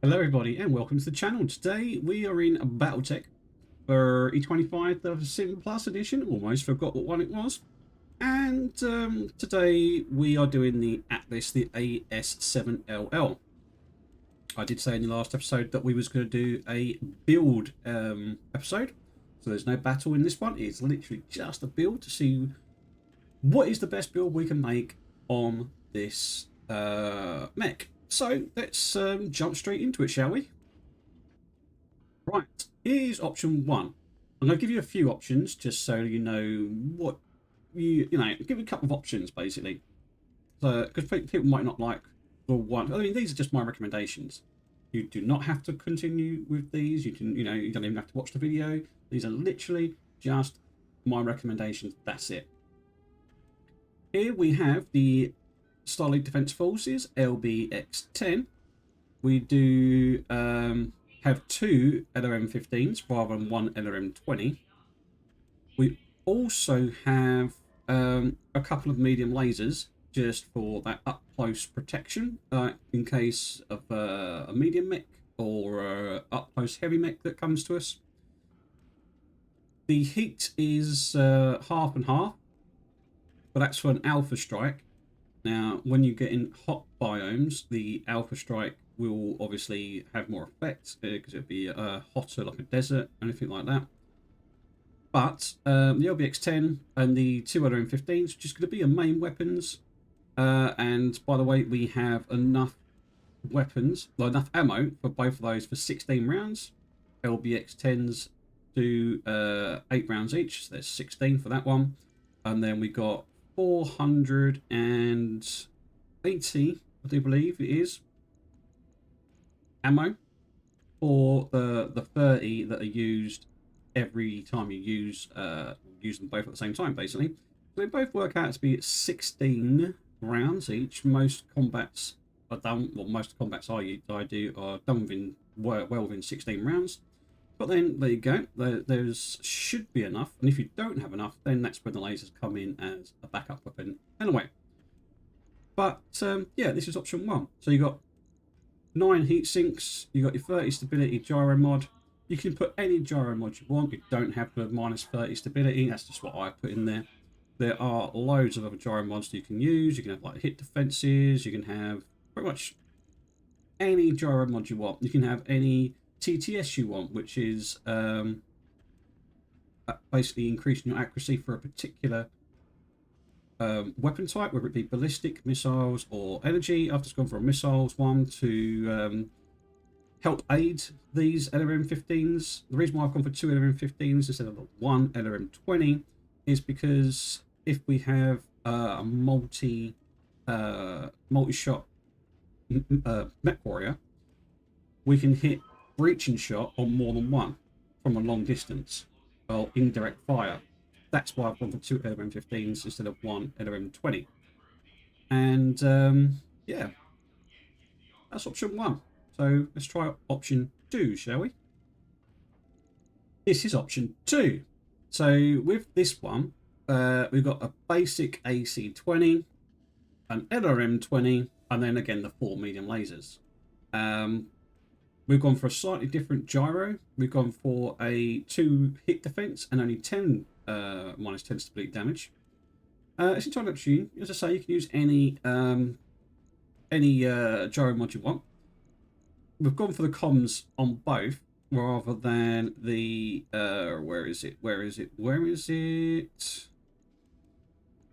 Hello everybody and welcome to the channel. Today we are in BattleTech for E25 the Sim Plus edition. Almost forgot what one it was. And today we are doing the Atlas, the AS7LL. I did say in the last episode that we was going to do a build episode. So there's no battle in this one. It's literally just a build to see what is the best build we can make on this mech. So let's jump straight into it, shall we? Right, here's option one. I'm going to give you a few options just so you know what you know. Give you a couple of options basically, so because people might not like the one. I mean, these are just my recommendations. You do not have to continue with these. You can, you don't even have to watch the video. These are literally just my recommendations. That's it. Here we have the Starlight Defense Forces LBX-10. We do have two LRM-15s rather than one LRM-20. We also have a couple of medium lasers just for that up close protection in case of a medium mech or up close heavy mech that comes to us. The heat is half and half, but that's for an alpha strike. Now, when you get in hot biomes, the alpha strike will obviously have more effect because it'll be hotter, like a desert, anything like that. But the LBX-10 and the two other M15s are just going to be your main weapons. And by the way, we have enough weapons, well, enough ammo for both of those for 16 rounds. LBX-10s do 8 rounds each, so there's 16 for that one. And then we got 480, I do believe it is, ammo for the 30 that are used every time you use them both at the same time, basically. So they both work out to be 16 rounds each. Most combats are done, well, most combats I do are done within well within 16 rounds. But then there you go. There's should be enough, and if you don't have enough, then that's when the lasers come in as a backup weapon. Anyway, but yeah, this is option one. So you got 9 heat sinks. You got your 30 stability gyro mod. You can put any gyro mod you want. You don't have the minus 30 stability. That's just what I put in there. There are loads of other gyro mods that you can use. You can have like hit defenses. You can have pretty much any gyro mod you want. You can have any TTS you want, which is basically increasing your accuracy for a particular weapon type, whether it be ballistic, missiles, or energy. I've just gone for a missiles one to help aid these LRM-15s. The reason why I've gone for 2 LRM-15s instead of one LRM-20 is because if we have a multi-shot Mechwarrior, we can hit breaching shot on more than one from a long distance, or indirect fire. That's why I've gone for 2 LRM-15s instead of one LRM-20. And yeah, that's option one. So let's try option two, shall we? This is option two. So with this one, we've got a basic AC-20, an LRM-20, and then again the 4 medium lasers. We've gone for a slightly different gyro. We've gone for a 2 hit defense and only 10 minus 10 stability damage. It's entirely up to you. As I say, you can use any gyro mod you want. We've gone for the comms on both rather than the where is it?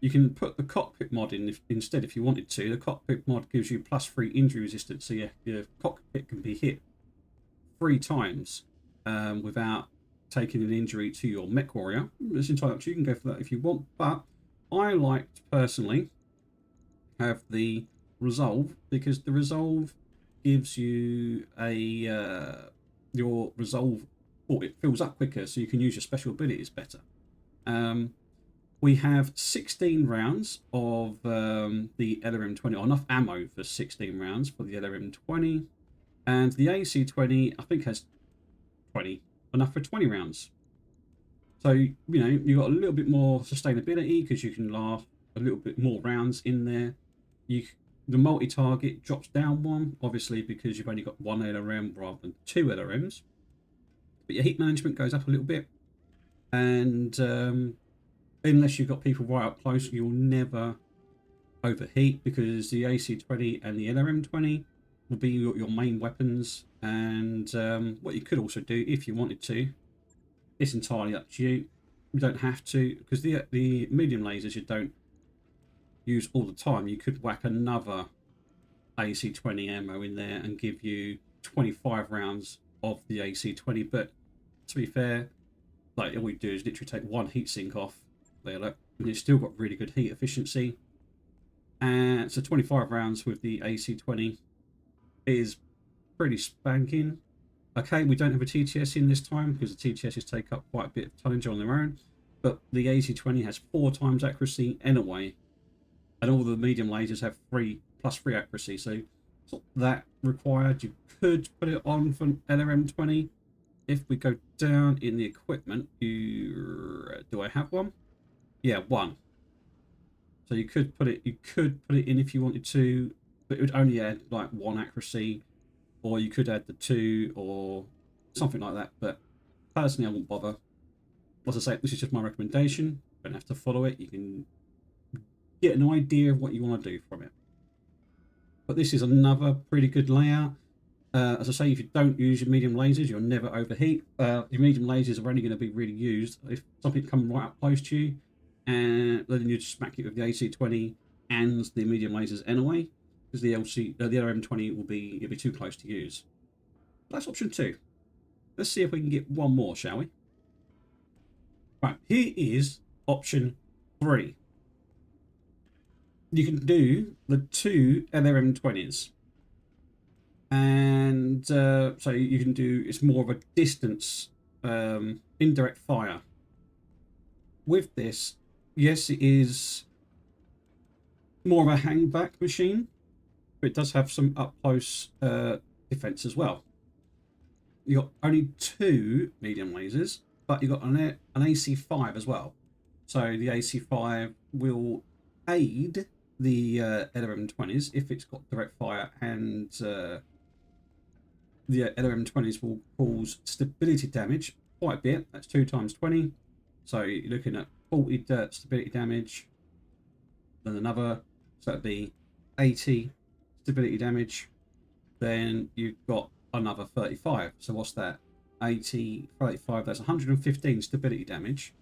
You can put the cockpit mod in instead if you wanted to. The cockpit mod gives you +3 injury resistance, so your cockpit can be hit 3 times without taking an injury to your Mechwarrior. It's entirely up to you. You can go for that if you want, but I like to personally have the resolve because the resolve gives you a your resolve, or it fills up quicker, so you can use your special abilities better. We have 16 rounds of the LRM-20, or enough ammo for 16 rounds for the LRM-20. And the AC-20, I think, has 20, enough for 20 rounds. So, you know, you've got a little bit more sustainability because you can last a little bit more rounds in there. The multi-target drops down one, obviously because you've only got one LRM rather than two LRMs. But your heat management goes up a little bit, and unless you've got people right up close, you'll never overheat because the AC-20 and the LRM-20 will be your main weapons. And what you could also do if you wanted to, it's entirely up to you. You don't have to, because the medium lasers you don't use all the time. You could whack another AC-20 ammo in there and give you 25 rounds of the AC-20. But to be fair, like all we do is literally take one heatsink off. There, look, and it's still got really good heat efficiency. And so 25 rounds with the AC-20 is pretty spanking. Okay, we don't have a TTS in this time because the TTSs take up quite a bit of tonnage on their own. But the AC-20 has 4 times accuracy anyway. And all the medium lasers have 3 plus 3 accuracy. So it's not that required. You could put it on for LRM-20. If we go down in the equipment, do I have one? Yeah, 1. So you could put it in if you wanted to, but it would only add like 1 accuracy, or you could add the 2 or something like that. But personally, I won't bother. As I say, this is just my recommendation. You don't have to follow it. You can get an idea of what you want to do from it. But this is another pretty good layout. As I say, if you don't use your medium lasers, you'll never overheat. Your medium lasers are only going to be really used if something comes right up close to you, and then you just smack it with the AC-20 and the medium lasers anyway, because the LRM-20 will be too close to use. That's option 2. Let's see if we can get one more, shall we? Right, here is option 3. You can do the 2 LRM-20s. And so you can do, it's more of a distance indirect fire. With this, yes, it is more of a hangback machine, but it does have some up close defense as well. You got only 2 medium lasers, but you got an AC-5 as well. So the AC-5 will aid the LRM-20s if it's got direct fire, and the LRM-20s will cause stability damage quite a bit. That's 2 times 20. So you're looking at 40 stability damage. Then another, so that'd be 80 stability damage. Then you've got another 35. So what's that? 80, 35, that's 115 stability damage.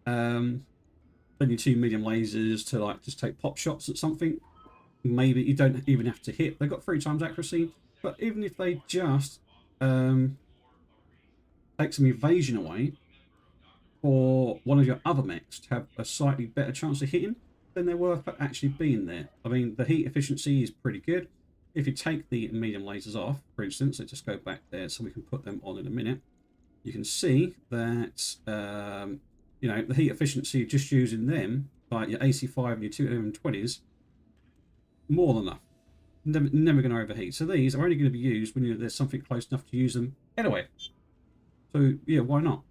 Then your 2 medium lasers to like just take pop shots at something. Maybe you don't even have to hit. They've got 3 times accuracy. But even if they just take some evasion away for one of your other mechs to have a slightly better chance of hitting, then they're worth actually being there. I mean, the heat efficiency is pretty good. If you take the medium lasers off, for instance, let's just go back there so we can put them on in a minute. You can see that, you know, the heat efficiency just using them, like your AC-5 and your 2 LRM-20s, more than enough. Never going to overheat. So these are only going to be used when there's something close enough to use them anyway. So yeah, why not?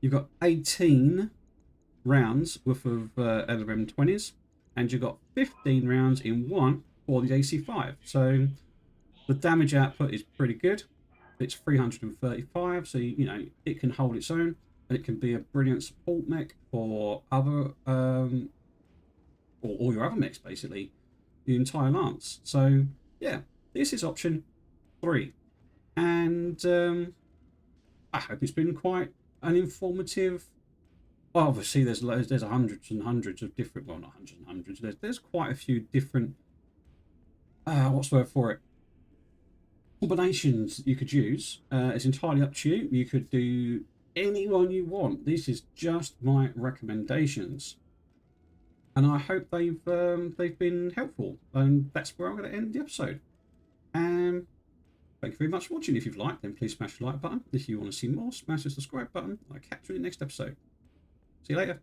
You've got 18 rounds worth of LRM-20s, and you've got 15 rounds in one for the AC-5. So the damage output is pretty good. It's 335, so you know it can hold its own, and it can be a brilliant support mech for other or all your other mechs, basically, the entire lance. So yeah, this is option 3, and I hope it's been quite an informative. Well, obviously there's hundreds and hundreds of different, well, not hundreds and hundreds, there's quite a few different what's the word for it, combinations you could use. It's entirely up to you. You could do any one you want. This is just my recommendations, and I hope they've been helpful. And that's where I'm going to end the episode. Thank you very much for watching. If you've liked, then please smash the like button. If you want to see more, smash the subscribe button. I'll catch you in the next episode. See you later.